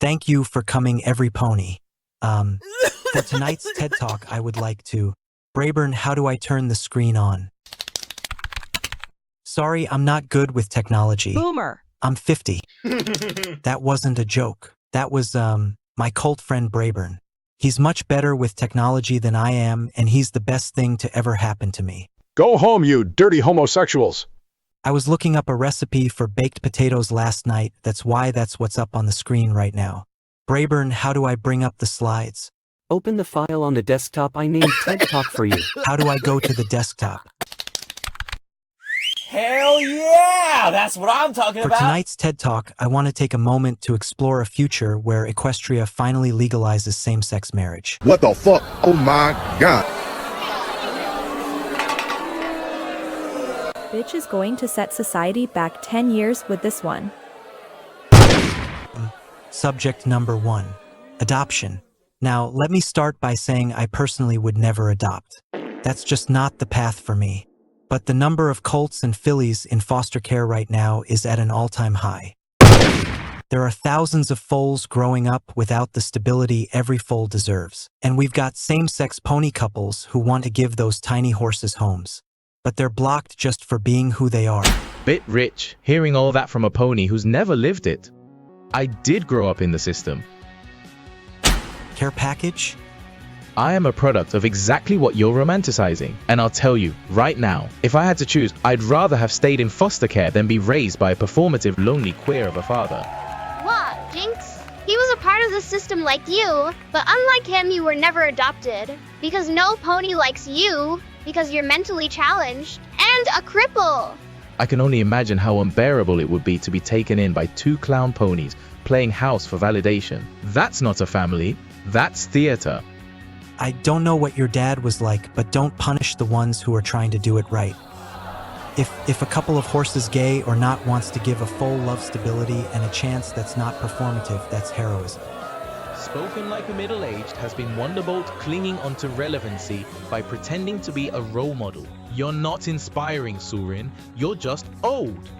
Thank you for coming, every pony. For tonight's TED Talk, I would like to... Brayburn, how do I turn the screen on? Sorry, I'm not good with technology. Boomer. I'm 50. That wasn't a joke. That was, my cult friend Brayburn. He's much better with technology than I am, and he's the best thing to ever happen to me. Go home, you dirty homosexuals. I was looking up a recipe for baked potatoes last night. That's what's up on the screen right now. Brayburn, how do I bring up the slides? Open the file on the desktop I named TED Talk for you. How do I go to the desktop? Hell yeah! That's what I'm talking For about! For tonight's TED Talk, I want to take a moment to explore a future where Equestria finally legalizes same-sex marriage. What the fuck? Oh my god. Bitch is going to set society back 10 years with this one. Subject number 1. Adoption. Now, let me start by saying I personally would never adopt. That's just not the path for me. But the number of colts and fillies in foster care right now is at an all-time high. There are thousands of foals growing up without the stability every foal deserves. And we've got same-sex pony couples who want to give those tiny horses homes. But they're blocked just for being who they are. Bit rich, hearing all that from a pony who's never lived it. I did grow up in the system. Care package? I am a product of exactly what you're romanticizing. And I'll tell you, right now, if I had to choose, I'd rather have stayed in foster care than be raised by a performative, lonely queer of a father. What, Jinx? He was a part of the system like you, but unlike him, you were never adopted. Because no pony likes you, because you're mentally challenged, and a cripple. I can only imagine how unbearable it would be to be taken in by 2 clown ponies playing house for validation. That's not a family, that's theater. I don't know what your dad was like, but don't punish the ones who are trying to do it right. If a couple of horses, gay or not, wants to give a full love stability and a chance that's not performative, that's heroism. Spoken like a middle-aged has been Wonderbolt clinging onto relevancy by pretending to be a role model. You're not inspiring, Soarin. You're just old.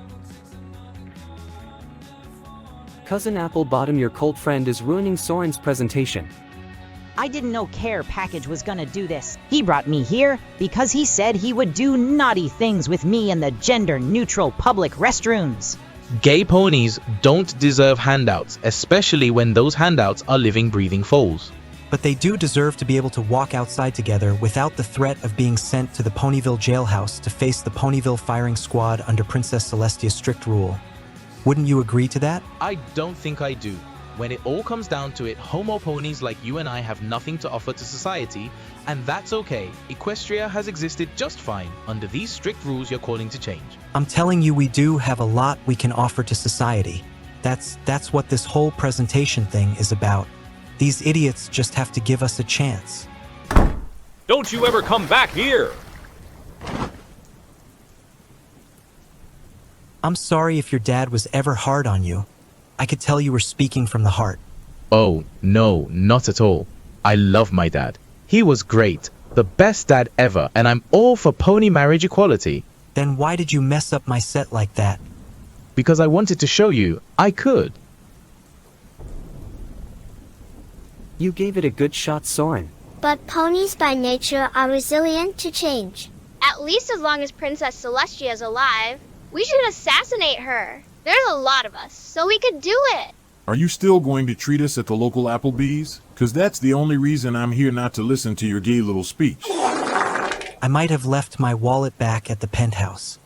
Cousin Applebottom, your cult friend, is ruining Soarin's presentation. I didn't know Care Package was gonna do this. He brought me here because he said he would do naughty things with me in the gender-neutral public restrooms. Gay ponies don't deserve handouts, especially when those handouts are living, breathing foals. But they do deserve to be able to walk outside together without the threat of being sent to the Ponyville jailhouse to face the Ponyville firing squad under Princess Celestia's strict rule. Wouldn't you agree to that? I don't think I do. When it all comes down to it, homo ponies like you and I have nothing to offer to society, and that's okay. Equestria has existed just fine under these strict rules you're calling to change. I'm telling you, we do have a lot we can offer to society. That's what this whole presentation thing is about. These idiots just have to give us a chance. Don't you ever come back here! I'm sorry if your dad was ever hard on you. I could tell you were speaking from the heart. Oh, no, not at all. I love my dad. He was great, the best dad ever, and I'm all for pony marriage equality. Then why did you mess up my set like that? Because I wanted to show you I could. You gave it a good shot, Soarin. But ponies by nature are resilient to change. At least as long as Princess Celestia is alive. We should assassinate her. There's a lot of us, so we could do it. Are you still going to treat us at the local Applebee's? Cause that's the only reason I'm here, not to listen to your gay little speech. I might have left my wallet back at the penthouse.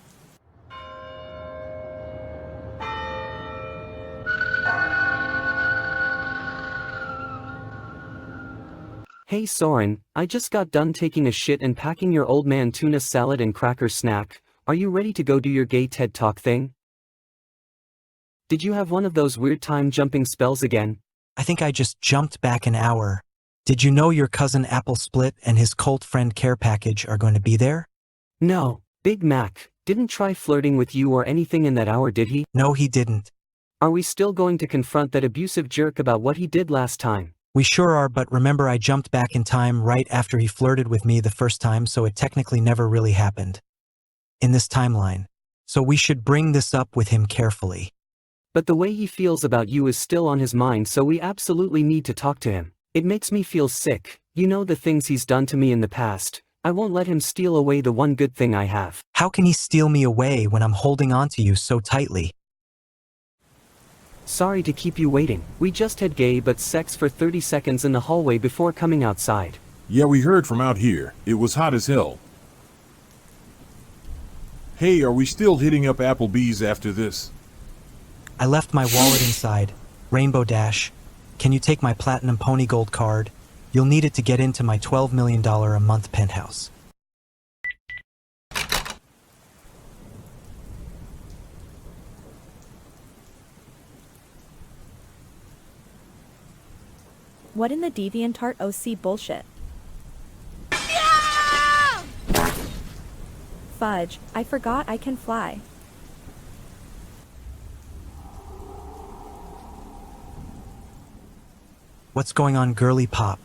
Hey Soarin, I just got done taking a shit and packing your old man tuna salad and cracker snack. Are you ready to go do your gay TED Talk thing? Did you have one of those weird time-jumping spells again? I think I just jumped back an hour. Did you know your cousin Apple Split and his cult friend Care Package are going to be there? No, Big Mac didn't try flirting with you or anything in that hour, did he? No, he didn't. Are we still going to confront that abusive jerk about what he did last time? We sure are, but remember I jumped back in time right after he flirted with me the first time, so it technically never really happened. In this timeline. So we should bring this up with him carefully. but the way he feels about you is still on his mind, so we absolutely need to talk to him. It makes me feel sick, you know, the things he's done to me in the past. I won't let him steal away the one good thing I have. How can he steal me away when I'm holding on to you so tightly? Sorry to keep you waiting. We just had gay but sex for 30 seconds in the hallway before coming outside. Yeah, we heard from out here. It was hot as hell. Hey, are we still hitting up Applebee's after this? I left my wallet inside. Rainbow Dash. Can you take my Platinum Pony Gold card? You'll need it to get into my $12 million a month penthouse. What in the DeviantArt OC bullshit? Fudge, I forgot I can fly. What's going on, girly pop?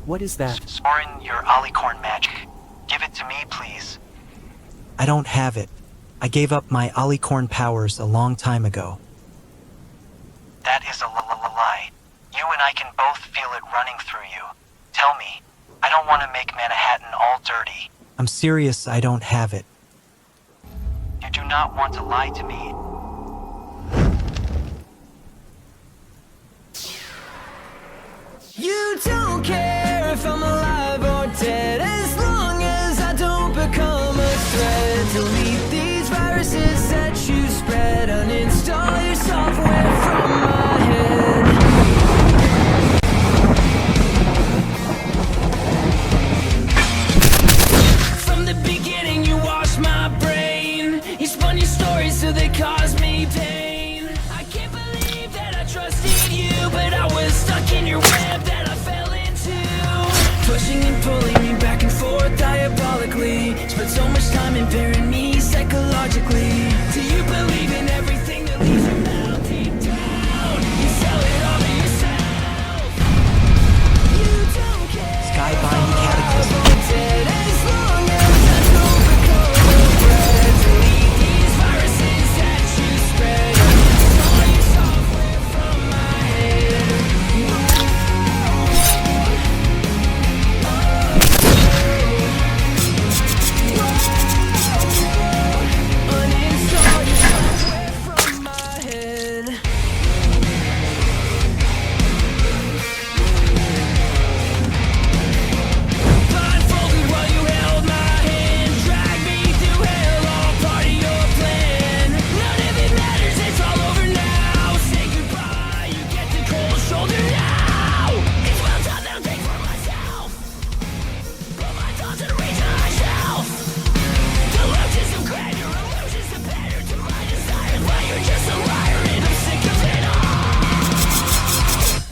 What is that? Soarin, your alicorn magic. Give it to me, please. I don't have it. I gave up my alicorn powers a long time ago. That is a lie. You and I can both feel it running through you. Tell me. I don't want to make Manhattan all dirty. I'm serious, I don't have it. You do not want to lie to me. You don't care if I'm alive or dead, as long as I don't become a threat. Delete these viruses that you spread, uninstall your software from my head. From the beginning you washed my brain, you spun your stories so they caused me pain. I can't believe that I trusted you, but I was stuck in your web that I fell into. Pushing and pulling me back and forth diabolically. Spent so much time impairing me psychologically. Do you believe in everything that leaves your mouth deep down? You sell it all to yourself. You don't care. Skybind Cataclysm. As long as I don't become a threat. Delete these viruses that you spread. Uninstall your software from my head. Uninstall your software from my head. Blindfolded while you held my hand, dragged me through hell, all part of your plan. None of it matters, it's all over now. Say goodbye, you get the cold shoulder now. It's well done that I'll take for myself. Put my thoughts in a reach on my shelf. Delusions of grandeur, illusions of better to my desires. Well, you're just a liar and I'm sick of it all.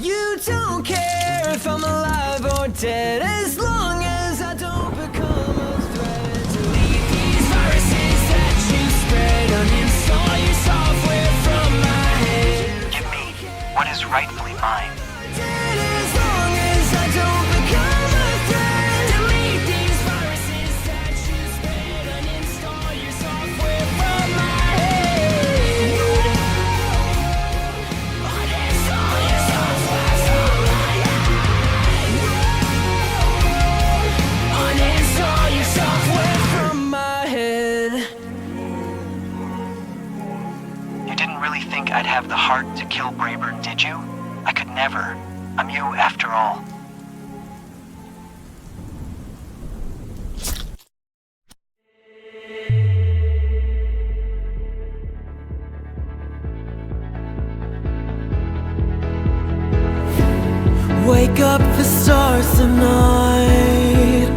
You don't care if I'm alive or dead, as long as I don't become a threat. Delete these viruses that you spread. Uninstall your software from my head. Give me what is rightfully mine. As long as I don't become a threat. Delete these viruses that you spread. Uninstall your software from my head. Uninstall your software from my head. Uninstall your software from my head. You didn't really think I'd have the heart to kill Brayburn, did you? I could never. I'm you after all. Wake up the stars tonight.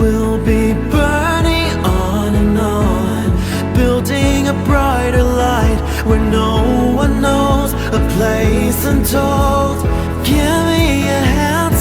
We'll be burning on and on, building a brighter light where no one knows, a place untold. Give me a hand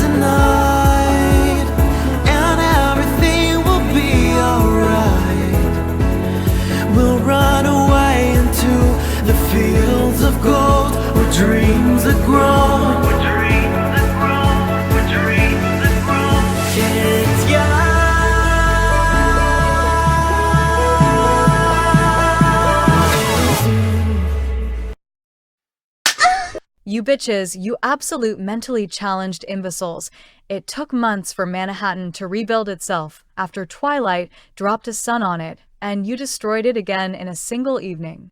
You bitches, you absolute mentally challenged imbeciles. It took months for Manhattan to rebuild itself after Twilight dropped a sun on it, and you destroyed it again in a single evening.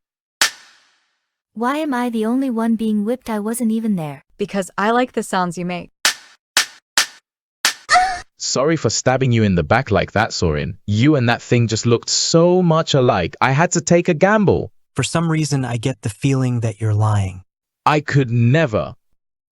Why am I the only one being whipped? I wasn't even there. Because I like the sounds you make. Sorry for stabbing you in the back like that, Soarin. You and that thing just looked so much alike. I had to take a gamble. For some reason, I get the feeling that you're lying. I could never.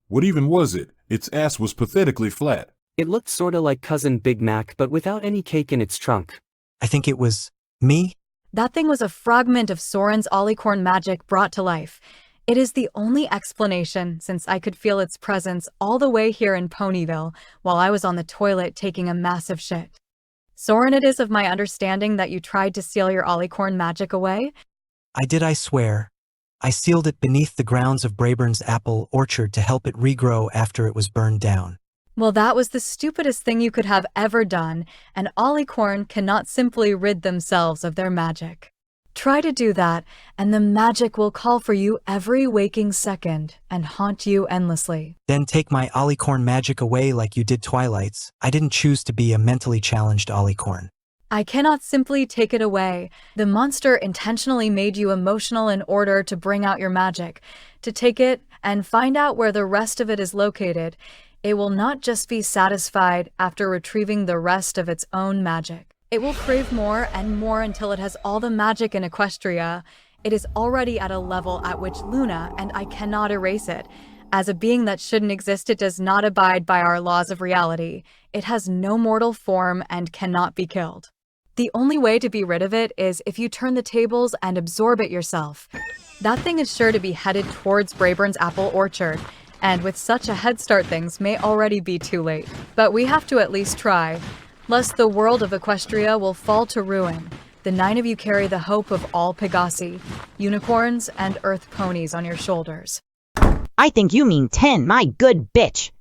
What even was it? Its ass was pathetically flat. It looked sorta like Cousin Big Mac but without any cake in its trunk. I think it was me. That thing was a fragment of Soarin's alicorn magic brought to life. It is the only explanation since I could feel its presence all the way here in Ponyville while I was on the toilet taking a massive shit. Soarin, it is of my understanding that you tried to steal your alicorn magic away? I did, I swear. I sealed it beneath the grounds of Brayburn's apple orchard to help it regrow after it was burned down. Well, that was the stupidest thing you could have ever done, and alicorn cannot simply rid themselves of their magic. Try to do that, and the magic will call for you every waking second and haunt you endlessly. Then take my alicorn magic away like you did Twilight's. I didn't choose to be a mentally challenged alicorn. I cannot simply take it away. The monster intentionally made you emotional in order to bring out your magic. To take it and find out where the rest of it is located, it will not just be satisfied after retrieving the rest of its own magic. It will crave more and more until it has all the magic in Equestria. It is already at a level at which Luna, and I cannot erase it. As a being that shouldn't exist, it does not abide by our laws of reality. It has no mortal form and cannot be killed. The only way to be rid of it is if you turn the tables and absorb it yourself. That thing is sure to be headed towards Brayburn's apple orchard, and with such a head start things may already be too late. But we have to at least try, lest the world of Equestria will fall to ruin. The 9 of you carry the hope of all Pegasi, unicorns, and earth ponies on your shoulders. I think you mean 10, my good bitch.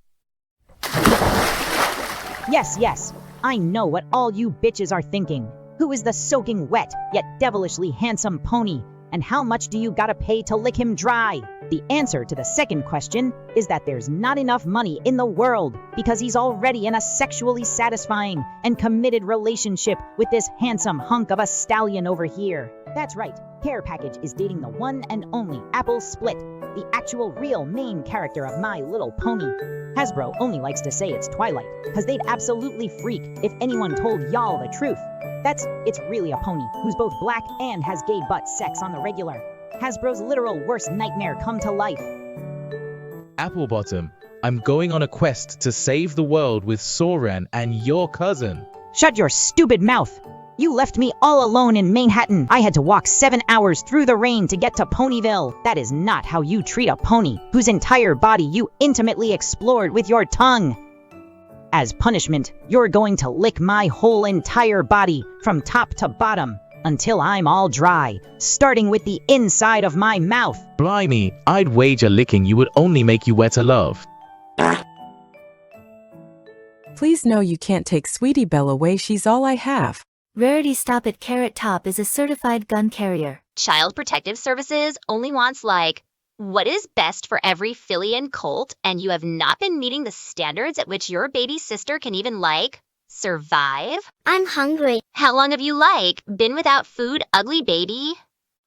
Yes, I know what all you bitches are thinking. Who is the soaking wet, yet devilishly handsome pony? And how much do you gotta pay to lick him dry? The answer to the second question is that there's not enough money in the world because he's already in a sexually satisfying and committed relationship with this handsome hunk of a stallion over here. That's right, Care Package is dating the one and only Apple Split, the actual real main character of My Little Pony. Hasbro only likes to say it's Twilight, because they'd absolutely freak if anyone told y'all the truth. It's really a pony who's both black and has gay butt sex on the regular. Hasbro's literal worst nightmare come to life. Applebottom, I'm going on a quest to save the world with Soarin and your cousin. Shut your stupid mouth! You left me all alone in Manhattan. I had to walk 7 hours through the rain to get to Ponyville. That is not how you treat a pony whose entire body you intimately explored with your tongue. As punishment, you're going to lick my whole entire body from top to bottom until I'm all dry, starting with the inside of my mouth. Blimey, I'd wager licking you would only make you wetter love. Please know you can't take Sweetie Belle away, she's all I have. Rarity Stop at Carrot Top is a certified gun carrier. Child Protective Services only wants what is best for every filly and colt, and you have not been meeting the standards at which your baby sister can even survive? I'm hungry. How long have you been without food, ugly baby?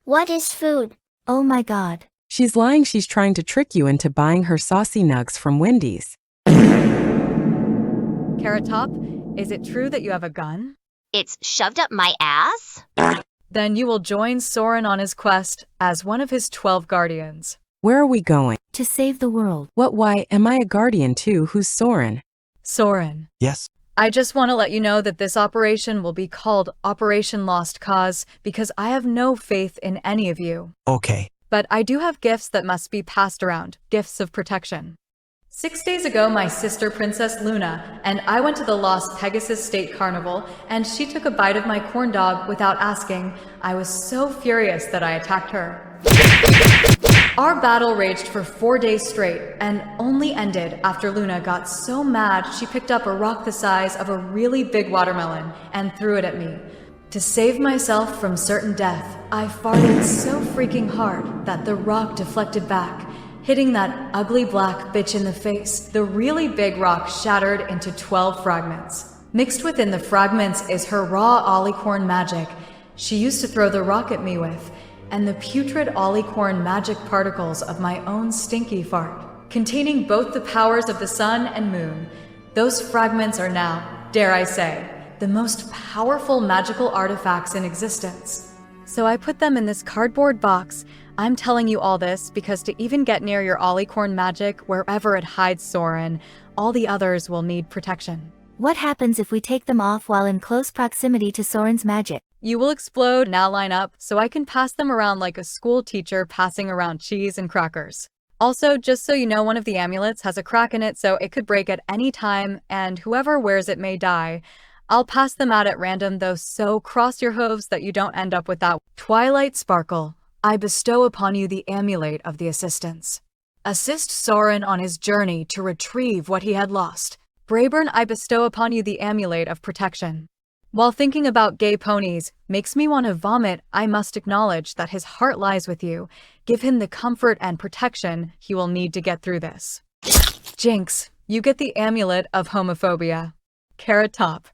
What is food? Oh my god. She's lying, she's trying to trick you into buying her saucy nugs from Wendy's. Carrot Top, is it true that you have a gun? It's shoved up my ass? Then you will join Soarin on his quest as one of his 12 guardians. Where are we going? To save the world. Why, am I a guardian too? Who's Soarin? Soarin. Yes? I just want to let you know that this operation will be called Operation Lost Cause because I have no faith in any of you. Okay. But I do have gifts that must be passed around, gifts of protection. 6 days ago, my sister Princess Luna and I went to the Lost Pegasus State Carnival, and she took a bite of my corn dog without asking. I was so furious that I attacked her. Our battle raged for 4 days straight and only ended after Luna got so mad she picked up a rock the size of a really big watermelon and threw it at me. To save myself from certain death, I farted so freaking hard that the rock deflected back, hitting that ugly black bitch in the face. The really big rock shattered into 12 fragments. Mixed within the fragments is her raw alicorn magic she used to throw the rock at me with, and the putrid alicorn magic particles of my own stinky fart, containing both the powers of the sun and moon. Those fragments are now, dare I say, the most powerful magical artifacts in existence. So I put them in this cardboard box. I'm telling you all this because to even get near your alicorn magic, wherever it hides Soarin, all the others will need protection. What happens if we take them off while in close proximity to Soarin's magic? You will explode. Now line up so I can pass them around like a school teacher passing around cheese and crackers. Also, just so you know, one of the amulets has a crack in it, so it could break at any time, and whoever wears it may die. I'll pass them out at random though, so cross your hooves that you don't end up with that. Twilight Sparkle, I bestow upon you the amulet of the assistance. Assist Soarin on his journey to retrieve what he had lost. Brayburn, I bestow upon you the amulet of protection. While thinking about gay ponies makes me want to vomit, I must acknowledge that his heart lies with you. Give him the comfort and protection he will need to get through this. Jinx, you get the amulet of homophobia. Carrot Top.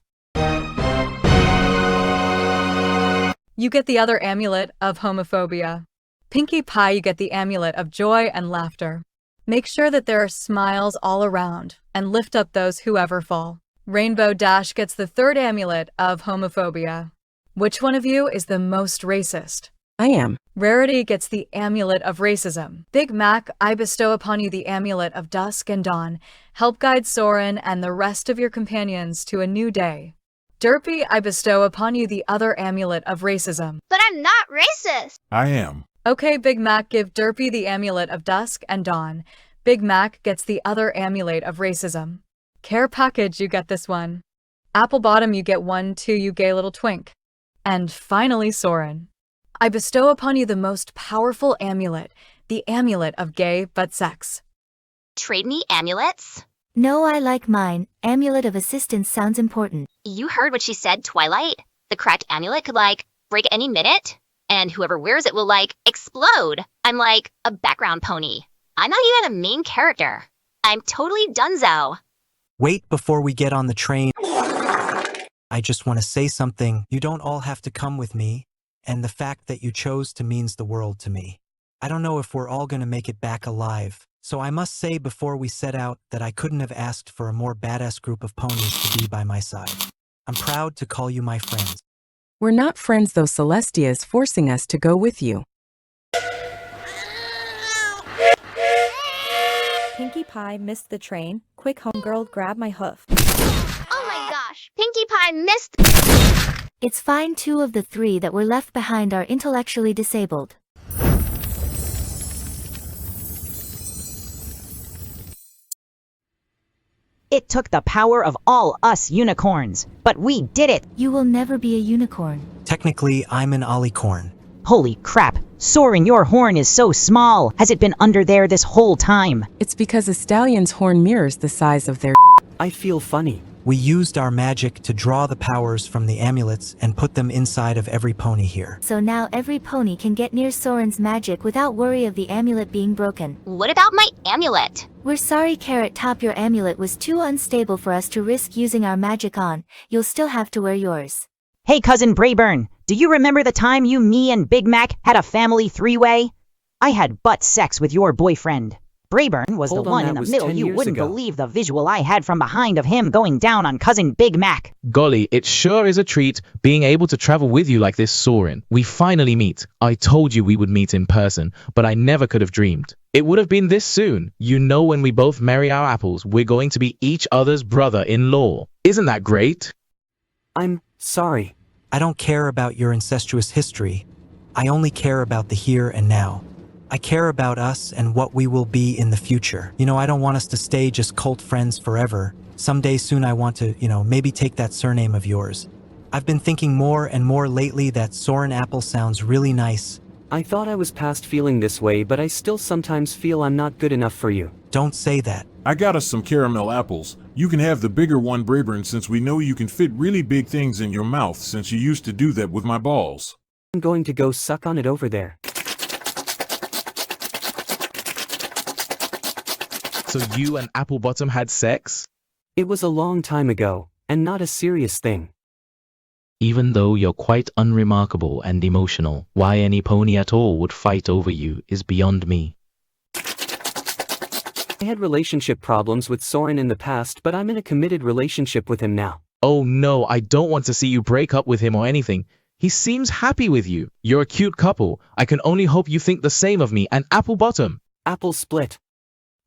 You get the other amulet of homophobia. Pinkie Pie, you get the amulet of joy and laughter. Make sure that there are smiles all around and lift up those who ever fall. Rainbow Dash gets the third amulet of homophobia. Which one of you is the most racist? I am. Rarity gets the amulet of racism. Big Mac, I bestow upon you the amulet of dusk and dawn. Help guide Soarin and the rest of your companions to a new day. Derpy, I bestow upon you the other amulet of racism. But I'm not racist. I am. Okay, Big Mac, give Derpy the amulet of dusk and dawn. Big Mac gets the other amulet of racism. Care Package, you get this one. Apple Bottom, you get one too, you gay little twink. And finally, Soarin. I bestow upon you the most powerful amulet, the amulet of gay but sex. Trade me amulets? No, I like mine. Amulet of assistance sounds important. You heard what she said, Twilight. The cracked amulet could, break any minute, and whoever wears it will, explode. I'm like a background pony. I'm not even a main character. I'm totally donezo. Wait before we get on the train. I just want to say something. You don't all have to come with me, and the fact that you chose to means the world to me. I don't know if we're all going to make it back alive, so I must say before we set out that I couldn't have asked for a more badass group of ponies to be by my side. I'm proud to call you my friends. We're not friends though. Celestia is forcing us to go with you. Pinkie Pie missed the train. Quick, homegirl, grab my hoof. Oh my gosh, Pinkie Pie missed. It's fine, 2 of the 3 that were left behind are intellectually disabled. It took the power of all us unicorns, but we did it! You will never be a unicorn. Technically, I'm an alicorn. Holy crap! Soarin, your horn is so small! Has it been under there this whole time? It's because a stallion's horn mirrors the size of their I feel funny. We used our magic to draw the powers from the amulets and put them inside of every pony here. So now every pony can get near Soarin's magic without worry of the amulet being broken. What about my amulet? We're sorry, Carrot Top, your amulet was too unstable for us to risk using our magic on. You'll still have to wear yours. Hey cousin Brayburn, do you remember the time you, me, and Big Mac had a family 3-way? I had butt sex with your boyfriend. Brayburn was the one in the middle. You wouldn't believe the visual I had from behind of him going down on cousin Big Mac. Golly, it sure is a treat being able to travel with you like this, Soarin. We finally meet. I told you we would meet in person, but I never could have dreamed. It would have been this soon. You know, when we both marry our apples, we're going to be each other's brother-in-law. Isn't that great? I'm sorry. I don't care about your incestuous history. I only care about the here and now. I care about us and what we will be in the future. You know, I don't want us to stay just cult friends forever. Someday soon I want to, maybe take that surname of yours. I've been thinking more and more lately that Soarin Apple sounds really nice. I thought I was past feeling this way, but I still sometimes feel I'm not good enough for you. Don't say that. I got us some caramel apples. You can have the bigger one, Brayburn, since we know you can fit really big things in your mouth since you used to do that with my balls. I'm going to go suck on it over there. So you and Applebottom had sex? It was a long time ago, and not a serious thing. Even though you're quite unremarkable and emotional, why any pony at all would fight over you is beyond me. I had relationship problems with Soarin in the past, but I'm in a committed relationship with him now. Oh no, I don't want to see you break up with him or anything. He seems happy with you. You're a cute couple. I can only hope you think the same of me and Applebottom. Apple split.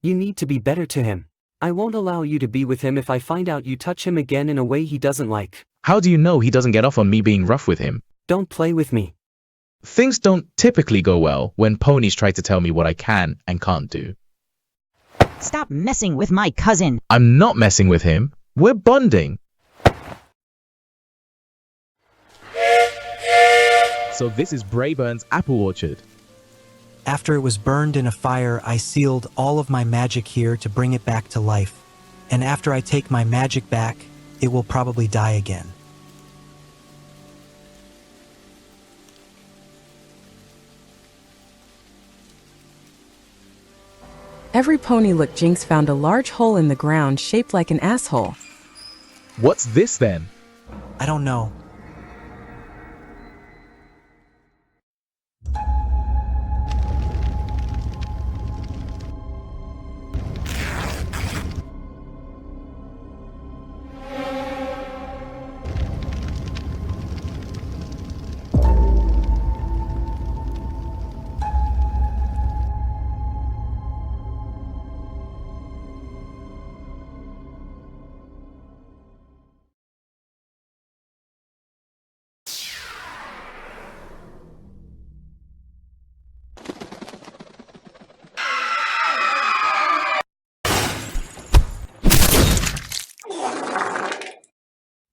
You need to be better to him. I won't allow you to be with him if I find out you touch him again in a way he doesn't like. How do you know he doesn't get off on me being rough with him? Don't play with me. Things don't typically go well when ponies try to tell me what I can and can't do. Stop messing with my cousin. I'm not messing with him. We're bonding. So this is Brayburn's apple orchard. After it was burned in a fire, I sealed all of my magic here to bring it back to life. And after I take my magic back, it will probably die again. Every pony look Jinx found a large hole in the ground shaped like an asshole. What's this then? I don't know.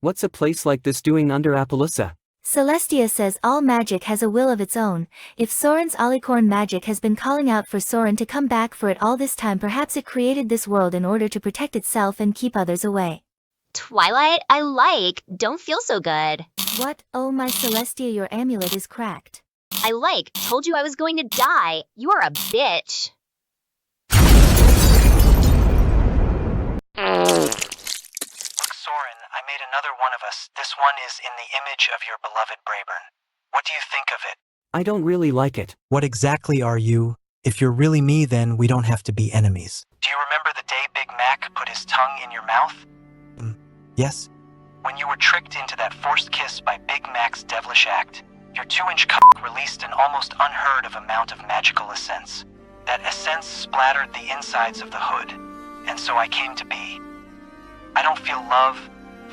What's a place like this doing under Appaloosa? Celestia says all magic has a will of its own. If Soarin's alicorn magic has been calling out for Soarin to come back for it all this time, perhaps it created this world in order to protect itself and keep others away. Twilight, I like. Don't feel so good. What? Oh my Celestia, your amulet is cracked. I like. Told you I was going to die. You are a bitch. Look, Soarin, I made another one of us. This one is in the image of your beloved Brayburn. What do you think of it? I don't really like it. What exactly are you? If you're really me, then we don't have to be enemies. Do you remember the day Big Mac put his tongue in your mouth? Yes? When you were tricked into that forced kiss by Big Mac's devilish act, your 2-inch cock released an almost unheard of amount of magical essence. That essence splattered the insides of the hood, and so I came to be. I don't feel love,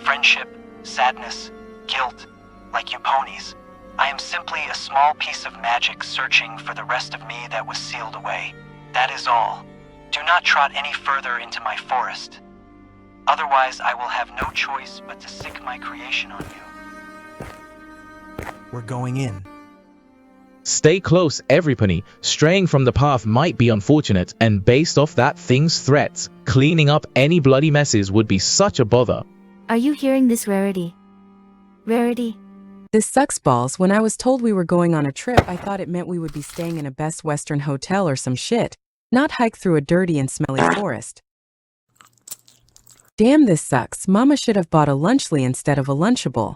friendship, sadness, guilt, like you ponies. I am simply a small piece of magic searching for the rest of me that was sealed away. That is all. Do not trot any further into my forest. Otherwise, I will have no choice but to sick my creation on you. We're going in. Stay close, every pony. Straying from the path might be unfortunate, and based off that thing's threats, cleaning up any bloody messes would be such a bother. Are you hearing this, Rarity? Rarity? This sucks balls. When I was told we were going on a trip, I thought it meant we would be staying in a Best Western hotel or some shit, not hike through a dirty and smelly forest. Damn, this sucks. Mama should have bought a Lunchly instead of a Lunchable.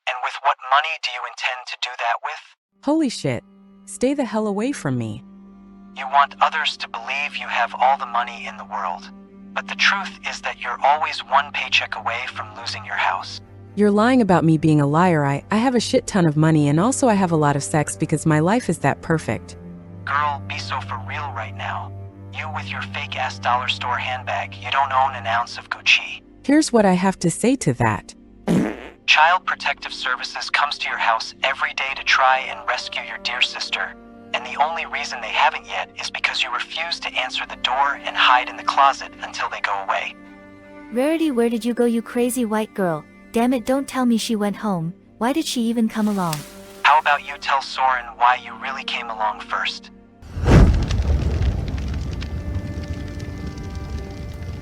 And with what money do you intend to do that with? Holy shit. Stay the hell away from me. You want others to believe you have all the money in the world. But the truth is that you're always one paycheck away from losing your house. You're lying about me being a liar. I have a shit ton of money, and also I have a lot of sex because my life is that perfect. Girl, be so for real right now. You with your fake-ass dollar store handbag, you don't own an ounce of Gucci. Here's what I have to say to that. Child Protective Services comes to your house every day to try and rescue your dear sister. And the only reason they haven't yet is because you refuse to answer the door and hide in the closet until they go away. Rarity, where did you go, you crazy white girl? Damn it, don't tell me she went home. Why did she even come along? How about you tell Soarin why you really came along first?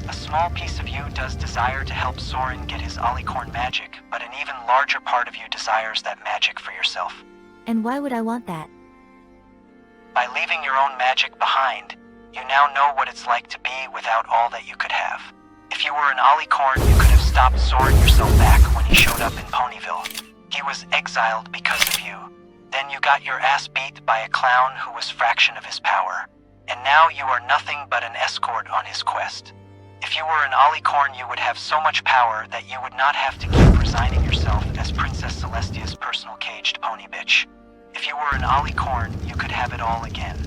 A small piece of you does desire to help Soarin get his alicorn magic, but an even larger part of you desires that magic for yourself. And why would I want that? By leaving your own magic behind, You now know what it's like to be without all that you could have. If you were an alicorn, you could have stopped Soarin yourself back when he showed up in Ponyville. He was exiled because of you. Then you got your ass beat by a clown who was fraction of his power. And now you are nothing but an escort on his quest. If you were an alicorn, you would have so much power that you would not have to keep resigning yourself as Princess Celestia's personal caged pony bitch. If you were an alicorn, you could have it all again.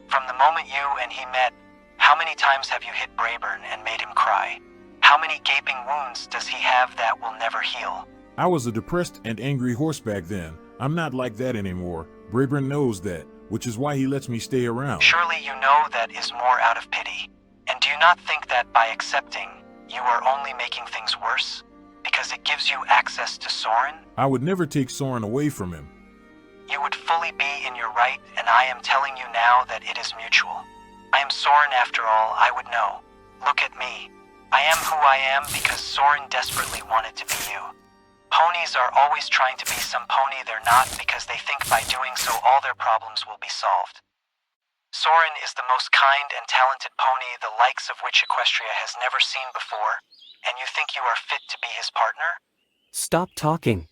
From the moment you and he met, how many times have you hit Brayburn and made him cry? How many gaping wounds does he have that will never heal? I was a depressed and angry horse back then. I'm not like that anymore. Brayburn knows that, which is why he lets me stay around. Surely you know that is more out of pity. And do you not think that by accepting, you are only making things worse? Because it gives you access to Soarin? I would never take Soarin away from him. You would fully be in your right, and I am telling you now that it is mutual. I am Soarin after all, I would know. Look at me. I am who I am because Soarin desperately wanted to be you. Ponies are always trying to be some pony they're not because they think by doing so all their problems will be solved. Soarin is the most kind and talented pony the likes of which Equestria has never seen before, and you think you are fit to be his partner? Stop talking.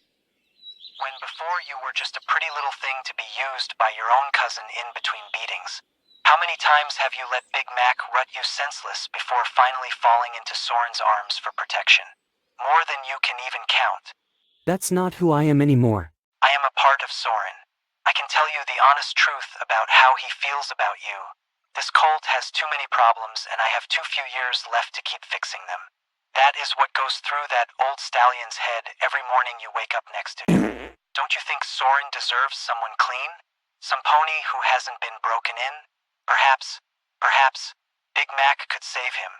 When before you were just a pretty little thing to be used by your own cousin in between beatings. How many times have you let Big Mac rut you senseless before finally falling into Soarin's arms for protection? More than you can even count. That's not who I am anymore. I am a part of Soarin. I can tell you the honest truth about how he feels about you. This colt has too many problems and I have too few years left to keep fixing them. That is what goes through that old stallion's head every morning you wake up next to him. Don't you think Soarin deserves someone clean? Some pony who hasn't been broken in? Perhaps, Big Mac could save him.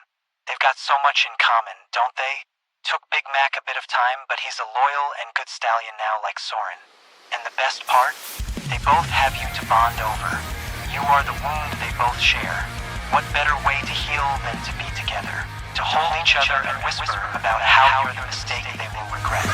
They've got so much in common, don't they? Took Big Mac a bit of time, but he's a loyal and good stallion now like Soarin. And the best part? They both have you to bond over. You are the wound they both share. What better way to heal than to be together? To hold each other and whisper about how you're the mistake they will regret.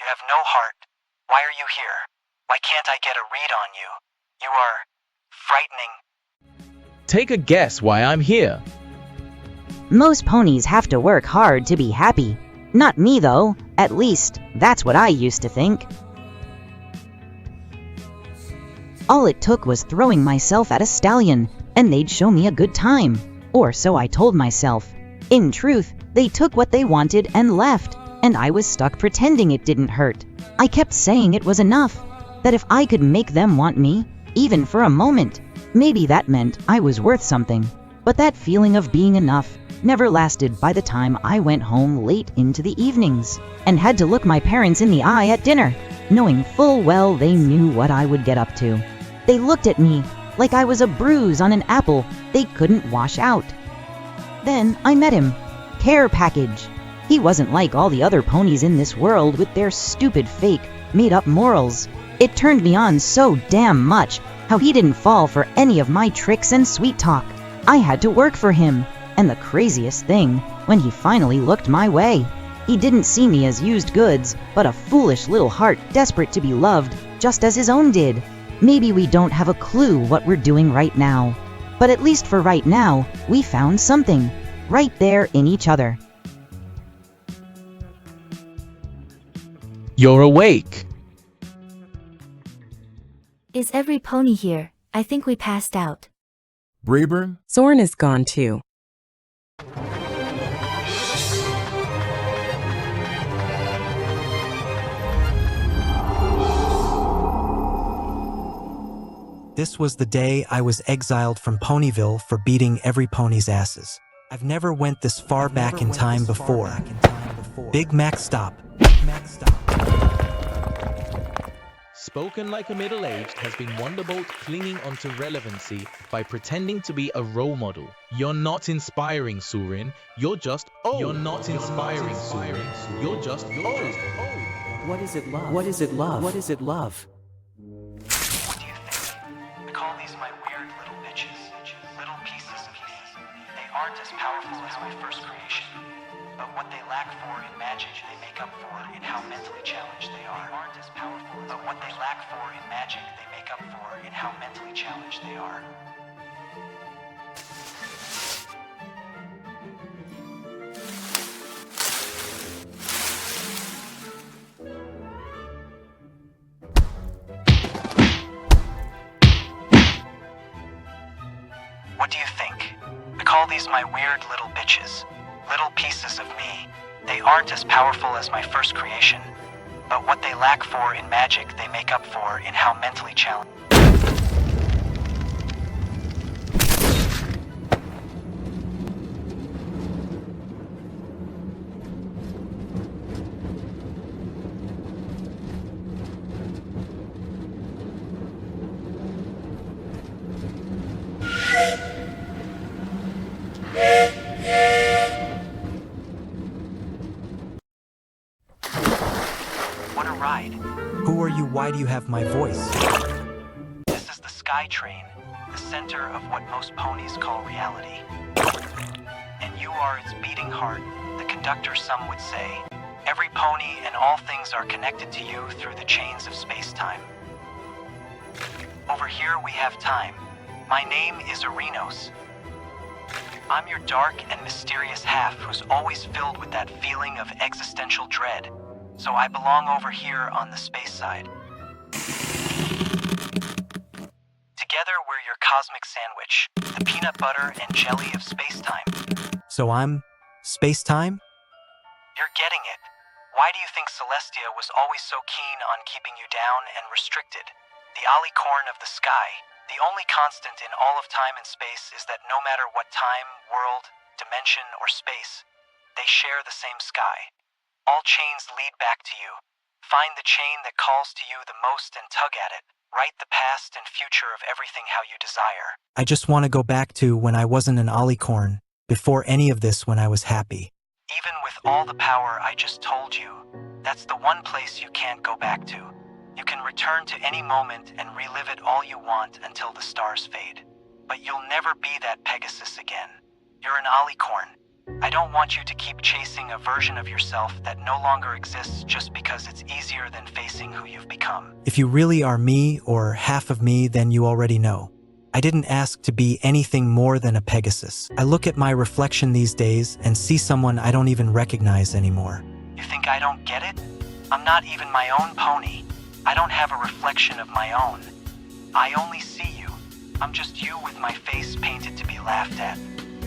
You have no heart. Why are you here? Why can't I get a read on you? You are frightening. Take a guess why I'm here. Most ponies have to work hard to be happy. Not me, though. At least, that's what I used to think. All it took was throwing myself at a stallion, and they'd show me a good time. Or so I told myself. In truth, they took what they wanted and left, and I was stuck pretending it didn't hurt. I kept saying it was enough, that if I could make them want me, even for a moment, maybe that meant I was worth something. But that feeling of being enough never lasted by the time I went home late into the evenings, and had to look my parents in the eye at dinner. knowing full well they knew what I would get up to. They looked at me like I was a bruise on an apple they couldn't wash out. Then I met him. Care package. He wasn't like all the other ponies in this world with their stupid fake, made-up morals. It turned me on so damn much how he didn't fall for any of my tricks and sweet talk. I had to work for him, and the craziest thing, when he finally looked my way, he didn't see me as used goods, but a foolish little heart desperate to be loved, just as his own did. Maybe we don't have a clue what we're doing right now, but at least for right now, we found something, right there in each other. You're awake. Is every pony here? I think we passed out. Brayburn? Soarin is gone too. This was the day I was exiled from Ponyville for beating every pony's asses. I've never went this far back in time before. Big Mac stop. Spoken like a middle-aged has been Wonderbolt clinging onto relevancy by pretending to be a role model. You're not inspiring, Soarin. You're just old. You're not inspiring, Soarin. You're just old. What is it, love? What is it, love? What is it, love? What do you think? I call these my weird little bitches. Little pieces of me. They aren't as powerful as my first creation, but what they lack for in magic, they make up for in how mentally challenged they are. They aren't as powerful, but what they lack for in magic, they make up for in how mentally challenged they are. What do you think? I call these my weird little bitches. Little pieces of me. They aren't as powerful as my first creation, but what they lack for in magic, they make up for in how mentally challenged. What a ride. Who are you? Why do you have my voice? This is the Sky Train, the center of what most ponies call reality. And you are its beating heart, the conductor, some would say. Every pony and all things are connected to you through the chains of space-time. Over here we have time. My name is Arenos. I'm your dark and mysterious half who's always filled with that feeling of existential dread. So I belong over here on the space side. Together we're your cosmic sandwich, the peanut butter and jelly of space-time. So I'm space-time? You're getting it. Why do you think Celestia was always so keen on keeping you down and restricted? The alicorn of the sky. The only constant in all of time and space is that no matter what time, world, dimension, or space, they share the same sky. All chains lead back to you. Find the chain that calls to you the most and tug at it. Write the past and future of everything how you desire. I just want to go back to when I wasn't an alicorn, before any of this, when I was happy. Even with all the power I just told you, that's the one place you can't go back to. You can return to any moment and relive it all you want until the stars fade. But you'll never be that Pegasus again. You're an alicorn. I don't want you to keep chasing a version of yourself that no longer exists just because it's easier than facing who you've become. If you really are me or half of me, then you already know. I didn't ask to be anything more than a Pegasus. I look at my reflection these days and see someone I don't even recognize anymore. You think I don't get it? I'm not even my own pony. I don't have a reflection of my own. I only see you. I'm just you with my face painted to be laughed at.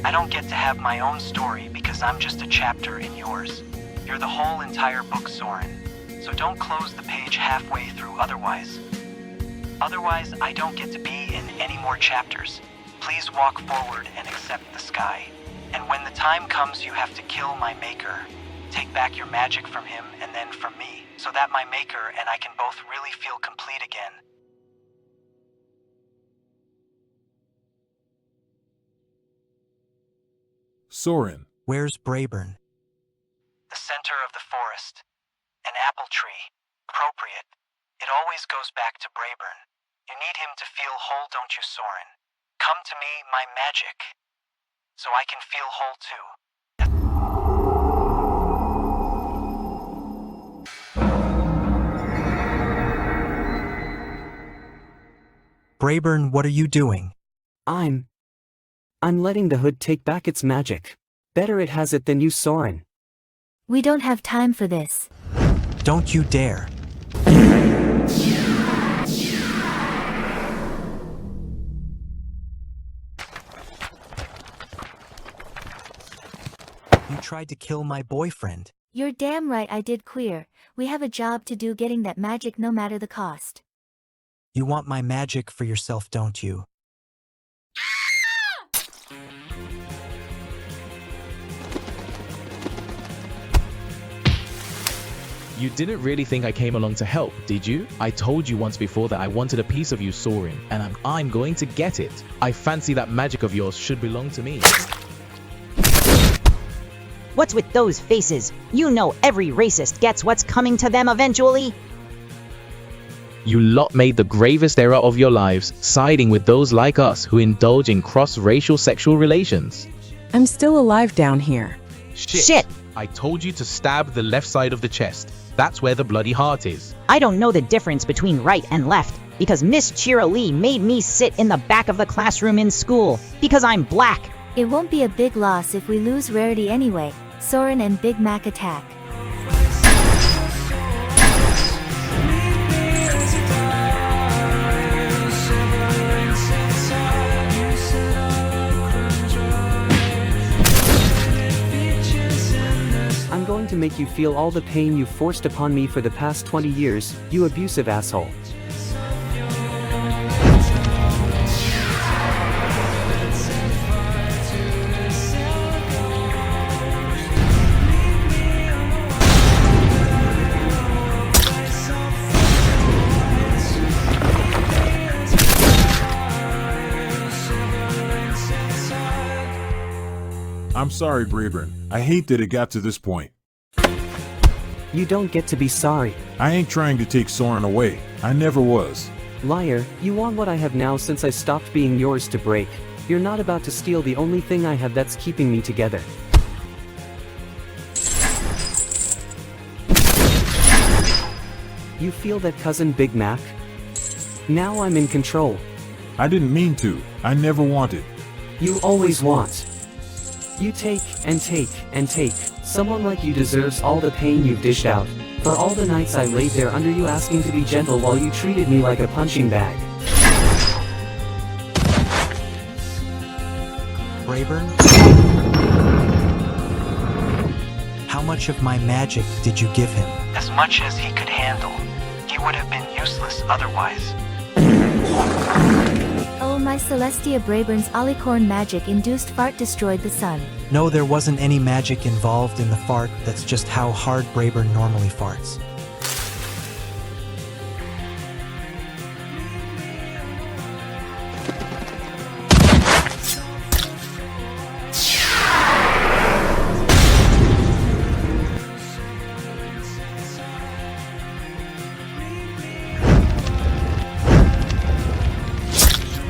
I don't get to have my own story because I'm just a chapter in yours. You're the whole entire book, Soarin. So don't close the page halfway through otherwise. Otherwise, I don't get to be in any more chapters. Please walk forward and accept the sky. And when the time comes you have to kill my maker, Take back your magic from him and then from me, so that my maker and I can both really feel complete again. Soarin. Where's Brayburn? The center of the forest. An apple tree. Appropriate. It always goes back to Brayburn. You need him to feel whole, don't you, Soarin? Come to me, my magic, so I can feel whole too. Brayburn, what are you doing? I'm letting the hood take back its magic. Better it has it than you, Soarin. We don't have time for this. Don't you dare. You tried to kill my boyfriend. You're damn right I did, queer. We have a job to do getting that magic no matter the cost. You want my magic for yourself, don't you? You didn't really think I came along to help, did you? I told you once before that I wanted a piece of you, Soarin, and I'm going to get it. I fancy that magic of yours should belong to me. What's with those faces? You know every racist gets what's coming to them eventually. You lot made the gravest error of your lives, siding with those like us who indulge in cross-racial sexual relations. I'm still alive down here. Shit! I told you to stab the left side of the chest. That's where the bloody heart is. I don't know the difference between right and left, because Miss Chira Lee made me sit in the back of the classroom in school, because I'm black. It won't be a big loss if we lose Rarity anyway. Soarin and Big Mac attack. I'm going to make you feel all the pain you've forced upon me for the past 20 years, you abusive asshole. I'm sorry, Brayburn. I hate that it got to this point. You don't get to be sorry. I ain't trying to take Soarin away. I never was. Liar, you want what I have now since I stopped being yours to break. You're not about to steal the only thing I have that's keeping me together. You feel that, cousin Big Mac? Now I'm in control. I didn't mean to. I never wanted. You always want. You take, and take, and take. Someone like you deserves all the pain you've dished out. For all the nights I laid there under you asking to be gentle while you treated me like a punching bag. Brayburn? How much of my magic did you give him? As much as he could handle. He would have been useless otherwise. Oh, my Celestia, Brayburn's alicorn magic-induced fart destroyed the sun. No, there wasn't any magic involved in the fart. That's just how hard Brayburn normally farts.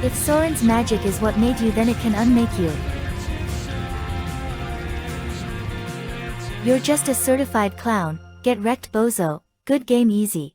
If Soarin's magic is what made you, then it can unmake you. You're just a certified clown. Get wrecked, bozo. Good game, easy.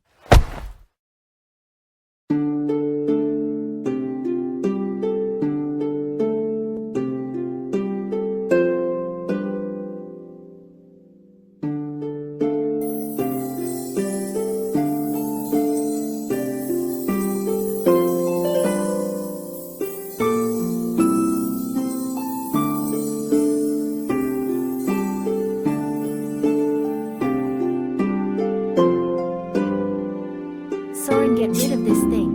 Soarin, get rid of this thing.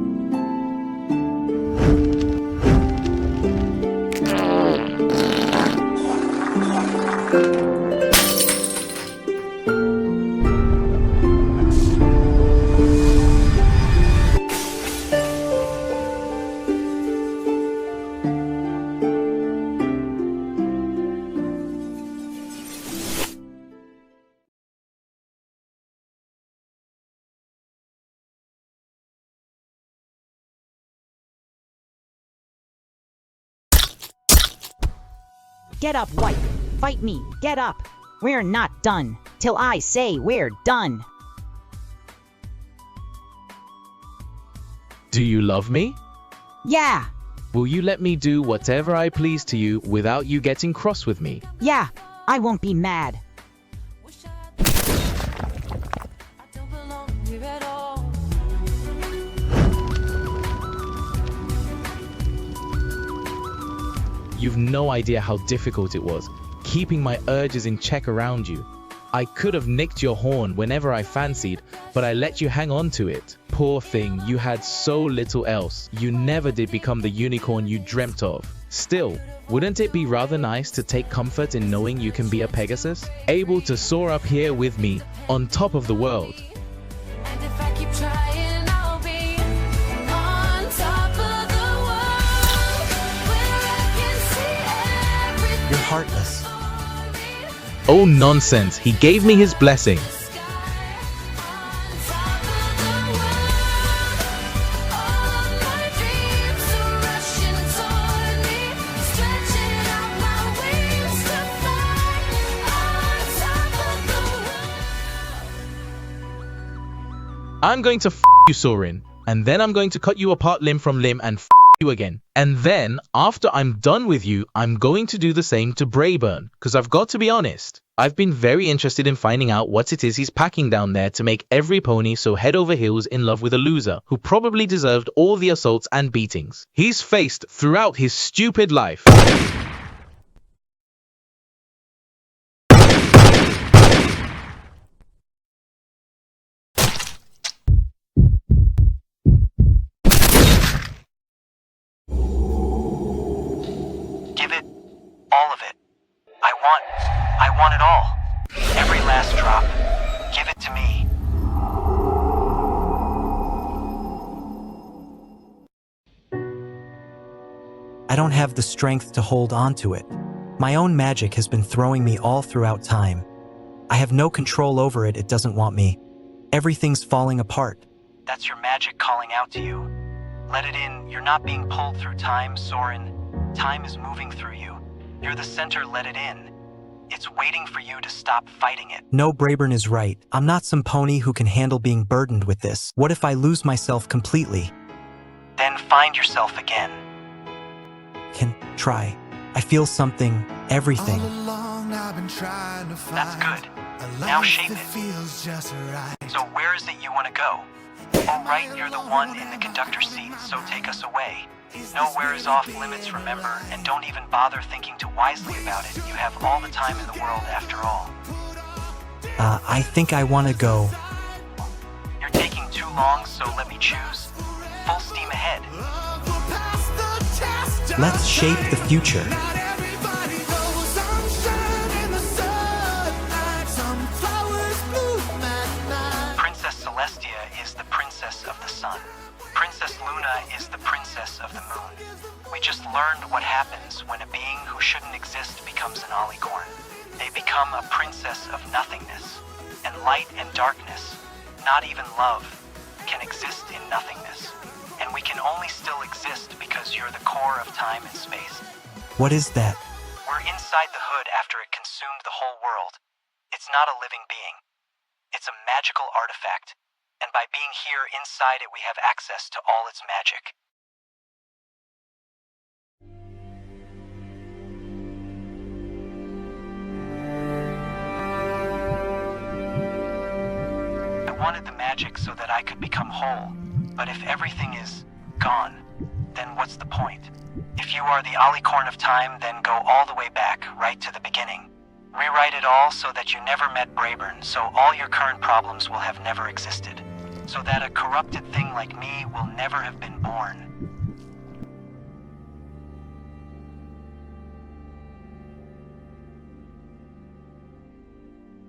Get up, wife. Fight me. Get up. We're not done till I say we're done. Do you love me? Yeah. Will you let me do whatever I please to you without you getting cross with me? Yeah, I won't be mad. You've no idea how difficult it was, keeping my urges in check around you. I could have nicked your horn whenever I fancied, but I let you hang on to it. Poor thing, you had so little else. You never did become the unicorn you dreamt of. Still, wouldn't it be rather nice to take comfort in knowing you can be a Pegasus? Able to soar up here with me, on top of the world. And if I keep trying, I'll be on top of the world, where I can see everything. You're heartless. Oh nonsense, he gave me his blessing. I'm going to you, Soarin, and then I'm going to cut you apart limb from limb and you again. And then, after I'm done with you, I'm going to do the same to Brayburn, because I've got to be honest. I've been very interested in finding out what it is he's packing down there to make every pony so head over heels in love with a loser, who probably deserved all the assaults and beatings he's faced throughout his stupid life. Give it all of it. I want it all. Every last drop. Give it to me. I don't have the strength to hold on to it. My own magic has been throwing me all throughout time. I have no control over it. It doesn't want me. Everything's falling apart. That's your magic calling out to you. Let it in. You're not being pulled through time, Soarin. Time is moving through you. You're the center, let it in. It's waiting for you to stop fighting it. No, Brayburn is right. I'm not some pony who can handle being burdened with this. What if I lose myself completely? Then find yourself again. Can try. I feel something, everything. That's good. Now shape it. So where is it you want to go? Oh right, you're the one in the conductor's seat, so take us away. Nowhere is off limits, remember, and don't even bother thinking too wisely about it. You have all the time in the world after all. I think I want to go. You're taking too long, so let me choose. Full steam ahead. Let's shape the future. Princess Celestia is the princess of the sun. Princess Luna is the princess of the moon. We just learned what happens when a being who shouldn't exist becomes an alicorn. They become a princess of nothingness. And light and darkness, not even love, can exist in nothingness. And we can only still exist because you're the core of time and space. What is that? We're inside the hood after it consumed the whole world. It's not a living being. It's a magical artifact. And by being here inside it, we have access to all its magic. I wanted the magic so that I could become whole. But if everything is gone, then what's the point? If you are the alicorn of time, then go all the way back, right to the beginning. Rewrite it all so that you never met Brayburn, so all your current problems will have never existed. So that a corrupted thing like me will never have been born.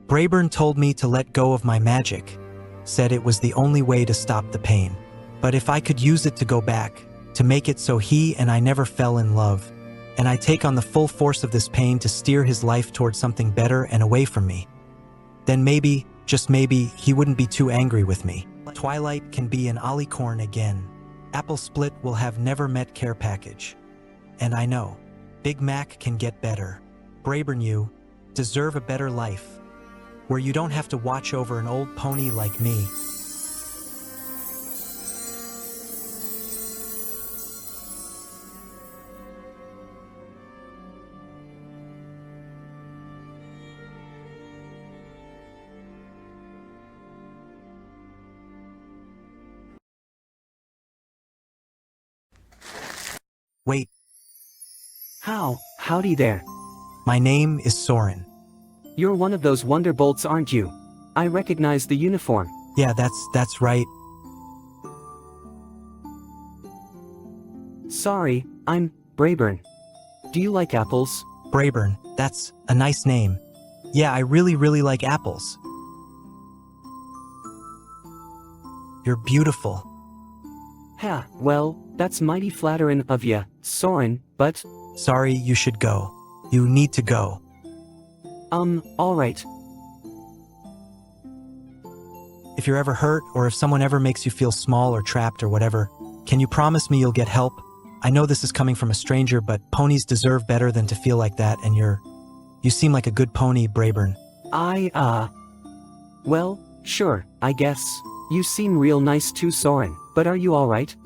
Brayburn told me to let go of my magic, said it was the only way to stop the pain. But if I could use it to go back, to make it so he and I never fell in love, and I take on the full force of this pain to steer his life towards something better and away from me, then maybe, just maybe, he wouldn't be too angry with me. Twilight can be an alicorn again. Apple Split will have never met care package. And I know, Big Mac can get better. Brayburn, you deserve a better life, where you don't have to watch over an old pony like me. Wait. Howdy there. My name is Soarin. You're one of those Wonderbolts, aren't you? I recognize the uniform. Yeah, that's right. Sorry, I'm Brayburn. Do you like apples? Brayburn, that's a nice name. Yeah, I really like apples. You're beautiful. Ha, well, that's mighty flattering of ya, Soarin, but... Sorry, you should go. You need to go. Alright. If you're ever hurt, or if someone ever makes you feel small or trapped or whatever, can you promise me you'll get help? I know this is coming from a stranger, but ponies deserve better than to feel like that, and you seem like a good pony, Brayburn. Well, sure, I guess. You seem real nice too, Soarin, but are you alright?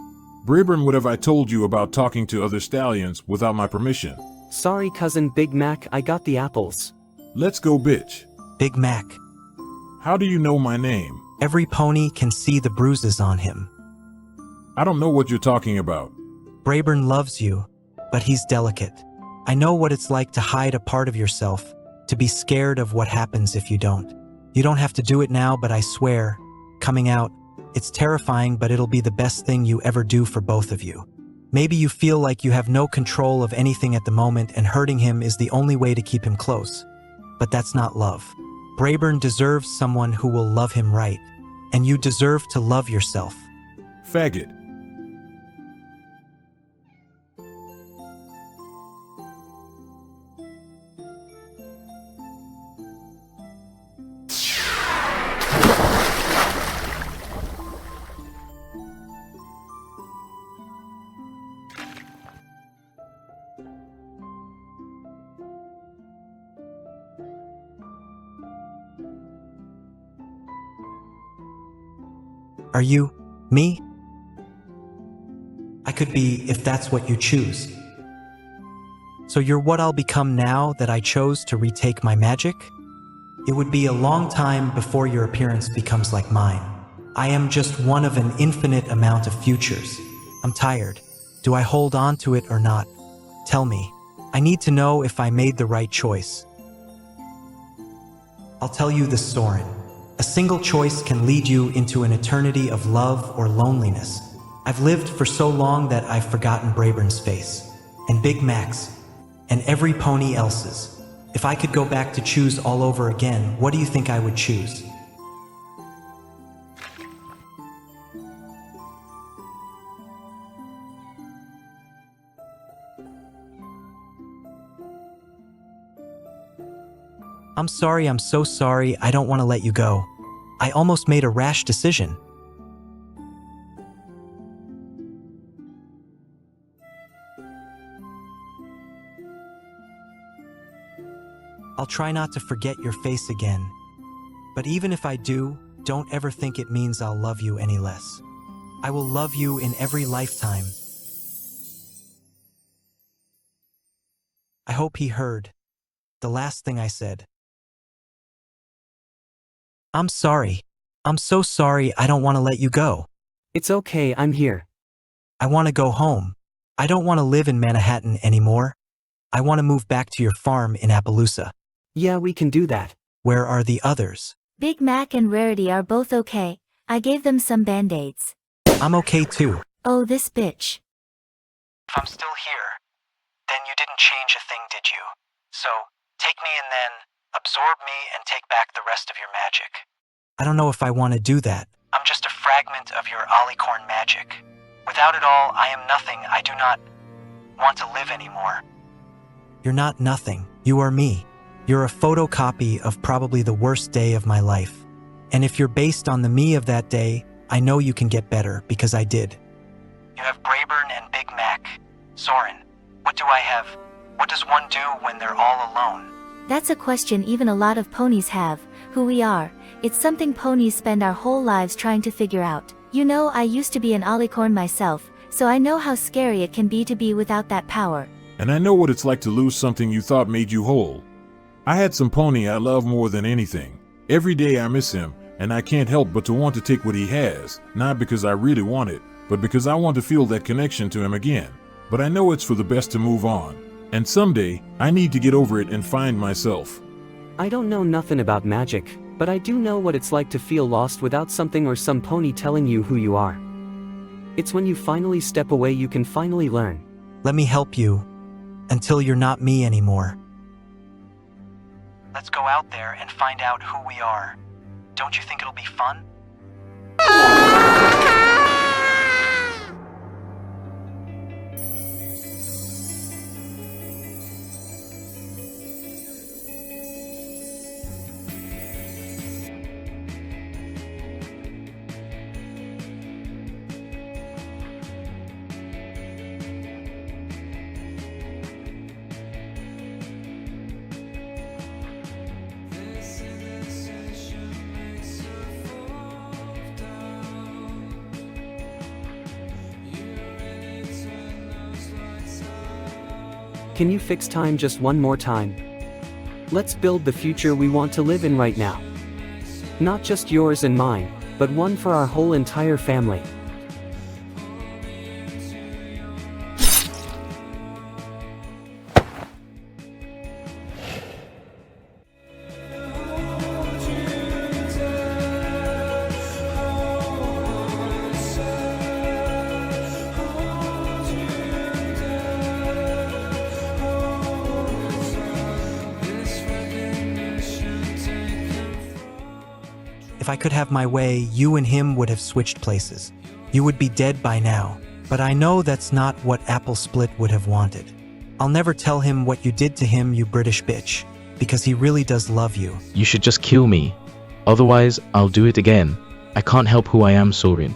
Brayburn, what have I told you about talking to other stallions without my permission? Sorry, cousin Big Mac, I got the apples. Let's go, bitch. Big Mac. How do you know my name? Every pony can see the bruises on him. I don't know what you're talking about. Brayburn loves you, but he's delicate. I know what it's like to hide a part of yourself, to be scared of what happens if you don't. You don't have to do it now, but I swear, coming out, it's terrifying, but it'll be the best thing you ever do for both of you. Maybe you feel like you have no control of anything at the moment and hurting him is the only way to keep him close. But that's not love. Brayburn deserves someone who will love him right, and you deserve to love yourself. Faggot. Are you me? I could be if that's what you choose. So you're what I'll become now that I chose to retake my magic? It would be a long time before your appearance becomes like mine. I am just one of an infinite amount of futures. I'm tired. Do I hold on to it or not? Tell me. I need to know if I made the right choice. I'll tell you this, Soarin. A single choice can lead you into an eternity of love or loneliness. I've lived for so long that I've forgotten Brayburn's face, and Big Mac's, and every pony else's. If I could go back to choose all over again, what do you think I would choose? I'm sorry, I'm so sorry, I don't want to let you go. I almost made a rash decision. I'll try not to forget your face again. But even if I do, don't ever think it means I'll love you any less. I will love you in every lifetime. I hope he heard the last thing I said. I'm sorry. I'm so sorry, I don't want to let you go. It's okay, I'm here. I want to go home. I don't want to live in Manhattan anymore. I want to move back to your farm in Appaloosa. Yeah, we can do that. Where are the others? Big Mac and Rarity are both okay. I gave them some band-aids. I'm okay too. Oh, this bitch. If I'm still here, then you didn't change a thing, did you? So, take me and then absorb me and take back the rest of your magic. I don't know if I want to do that. I'm just a fragment of your alicorn magic. Without it all, I am nothing. I do not want to live anymore. You're not nothing. You are me. You're a photocopy of probably the worst day of my life. And if you're based on the me of that day, I know you can get better, because I did. You have Brayburn and Big Mac. Soarin, what do I have? What does one do when they're all alone? That's a question even a lot of ponies have, who we are. It's something ponies spend our whole lives trying to figure out. You know, I used to be an alicorn myself, so I know how scary it can be to be without that power. And I know what it's like to lose something you thought made you whole. I had some pony I love more than anything. Every day I miss him, and I can't help but to want to take what he has, not because I really want it, but because I want to feel that connection to him again. But I know it's for the best to move on. And someday, I need to get over it and find myself. I don't know nothing about magic, but I do know what it's like to feel lost without something or some pony telling you who you are. It's when you finally step away you can finally learn. Let me help you, until you're not me anymore. Let's go out there and find out who we are. Don't you think it'll be fun? Can you fix time just one more time? Let's build the future we want to live in right now. Not just yours and mine, but one for our whole entire family. If I could have my way, you and him would have switched places. You would be dead by now, but I know that's not what Apple Split would have wanted. I'll never tell him what you did to him, you British bitch, because he really does love you. You should just kill me. Otherwise, I'll do it again. I can't help who I am, Soarin.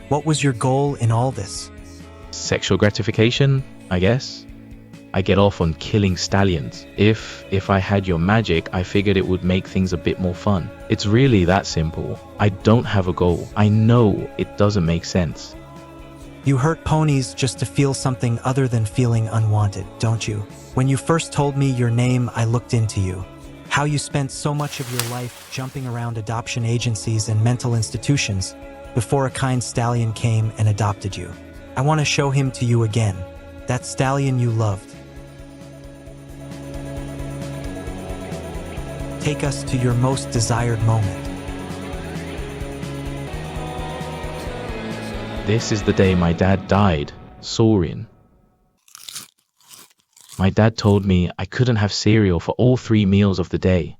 What was your goal in all this? Sexual gratification, I guess. I get off on killing stallions. If I had your magic, I figured it would make things a bit more fun. It's really that simple. I don't have a goal. I know it doesn't make sense. You hurt ponies just to feel something other than feeling unwanted, don't you? When you first told me your name, I looked into you. How you spent so much of your life jumping around adoption agencies and mental institutions before a kind stallion came and adopted you. I want to show him to you again. That stallion you loved. Take us to your most desired moment. This is the day my dad died, Soarin. My dad told me I couldn't have cereal for all 3 meals of the day.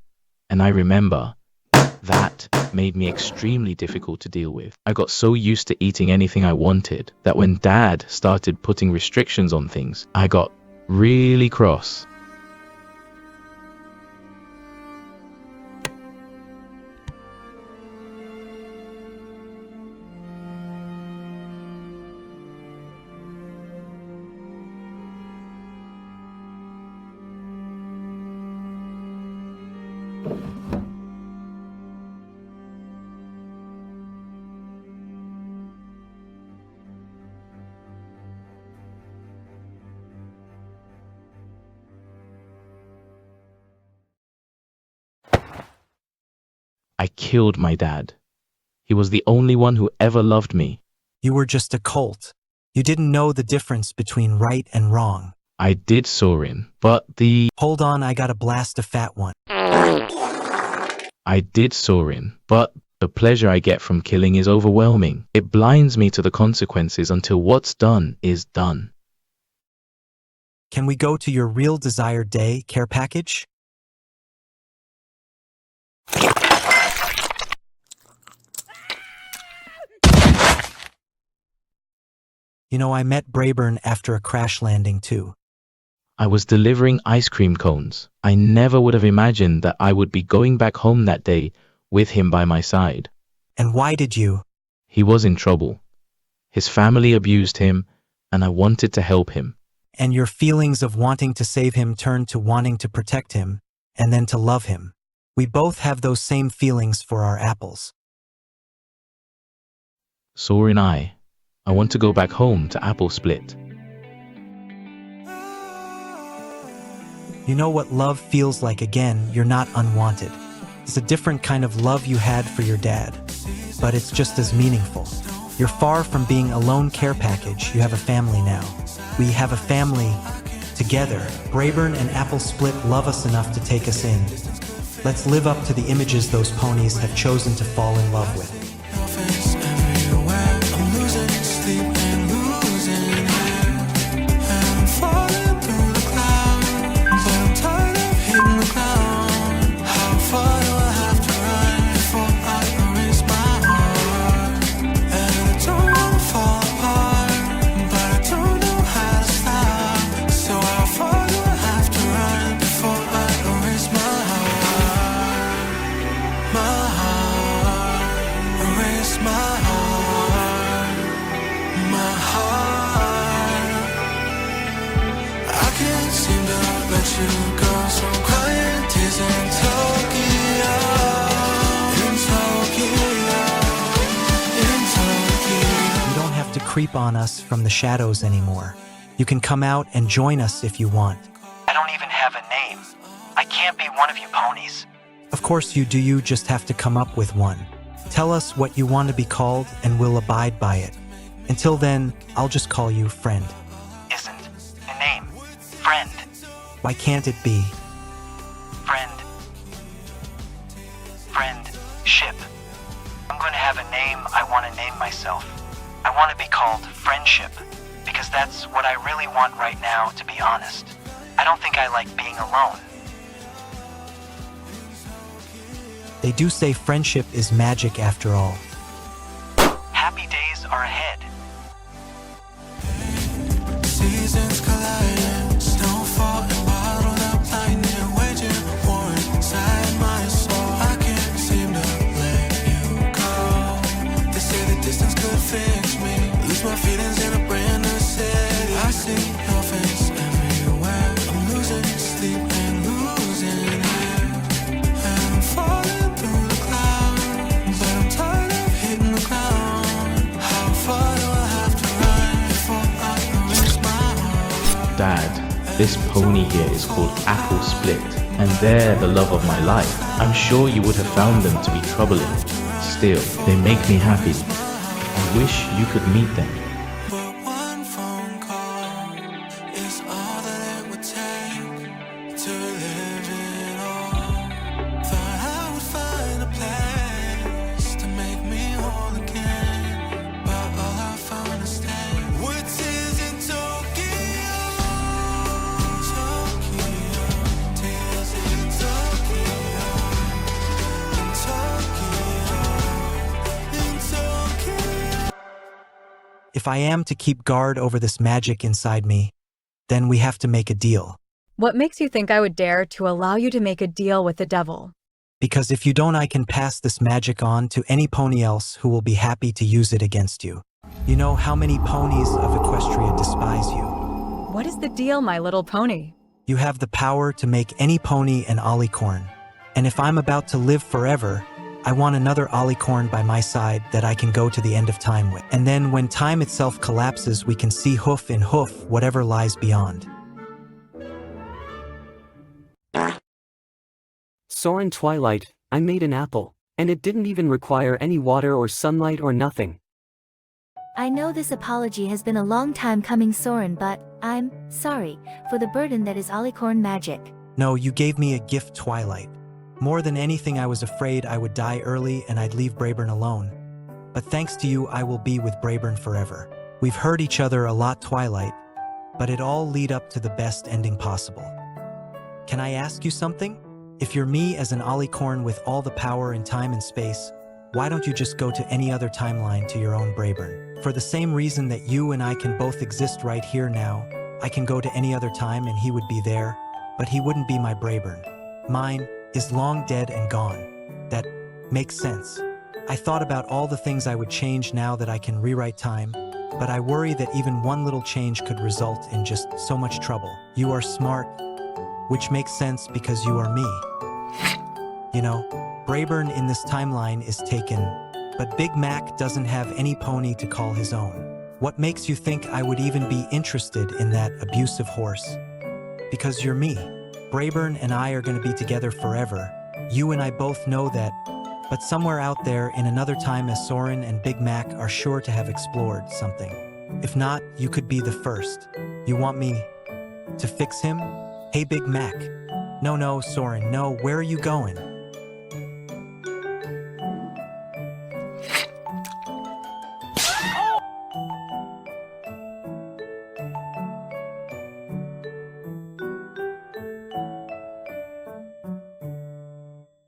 And I remember, that made me extremely difficult to deal with. I got so used to eating anything I wanted that when Dad started putting restrictions on things, I got really cross. I killed my dad. He was the only one who ever loved me. You were just a colt. You didn't know the difference between right and wrong. I did, Soarin, but the... Hold on, I gotta blast a fat one. I did, Soarin, but the pleasure I get from killing is overwhelming. It blinds me to the consequences until what's done is done. Can we go to your real desired day care package? You know, I met Brayburn after a crash landing too. I was delivering ice cream cones. I never would have imagined that I would be going back home that day with him by my side. And why did you? He was in trouble. His family abused him, and I wanted to help him. and your feelings of wanting to save him turn to wanting to protect him, and then to love him. We both have those same feelings for our apples. Soarin, I want to go back home to Apple Split. You know what love feels like again, you're not unwanted. It's a different kind of love you had for your dad, but it's just as meaningful. You're far from being a lone care package, you have a family now. We have a family together. Brayburn and Apple Split love us enough to take us in. Let's live up to the images those ponies have chosen to fall in love with. Creep on us from the shadows anymore. You can come out and join us if you want. I don't even have a name. I can't be one of you ponies. Of course you do, you just have to come up with one. Tell us what you want to be called and we'll abide by it. Until then, I'll just call you Friend. Isn't a name. Friend. Why can't it be? Friend. Friendship. I'm going to have a name I want to name myself. I want to be called Friendship, because that's what I really want right now, to be honest. I don't think I like being alone. They do say friendship is magic after all. Happy days are ahead. Seasons colliding, snowfall and bottled up lightning, waging war inside my soul. I can't seem to let you go. They say the distance could fix me. Lose my feelings in a brand new city. I see your face everywhere. I'm losing sleep and losing air. And I'm falling through the clouds, but I'm tired of hitting the ground. How far do I have to run before I reach my heart? Dad, this pony here is called Apple Split, and they're the love of my life. I'm sure you would have found them to be troubling. Still, they make me happy. I wish you could meet them. But one phone call is all that it would take to live it all. Thought I would find a place to make me whole again, but all I found is staying with tears in Tokyo. Tears in Tokyo. If I am to keep guard over this magic inside me, then we have to make a deal. What makes you think I would dare to allow you to make a deal with the devil? Because if you don't, I can pass this magic on to any pony else who will be happy to use it against you. You know how many ponies of Equestria despise you. What is the deal, my little pony? You have the power to make any pony an alicorn. And if I'm about to live forever, I want another alicorn by my side that I can go to the end of time with. And then when time itself collapses, we can see hoof in hoof whatever lies beyond. Soarin, Twilight, I made an apple, and it didn't even require any water or sunlight or nothing. I know this apology has been a long time coming, Soarin, but I'm sorry for the burden that is alicorn magic. No, you gave me a gift, Twilight. More than anything, I was afraid I would die early and I'd leave Brayburn alone. But thanks to you, I will be with Brayburn forever. We've hurt each other a lot, Twilight, but it all lead up to the best ending possible. Can I ask you something? If you're me as an alicorn with all the power in time and space, why don't you just go to any other timeline to your own Brayburn? For the same reason that you and I can both exist right here now, I can go to any other time and he would be there, but he wouldn't be my Brayburn. Mine is long dead and gone. That makes sense. I thought about all the things I would change now that I can rewrite time, But I worry that even one little change could result in just so much trouble. You are smart, which makes sense because you are me. You know, Brayburn in this timeline is taken, but Big Mac doesn't have any pony to call his own. What makes you think I would even be interested in that abusive horse? Because you're me. Brayburn and I are going to be together forever. You and I both know that, but somewhere out there in another time as Soarin and Big Mac are sure to have explored something. If not, you could be the first. You want me to fix him? Hey Big Mac. No, Soarin, no, where are you going?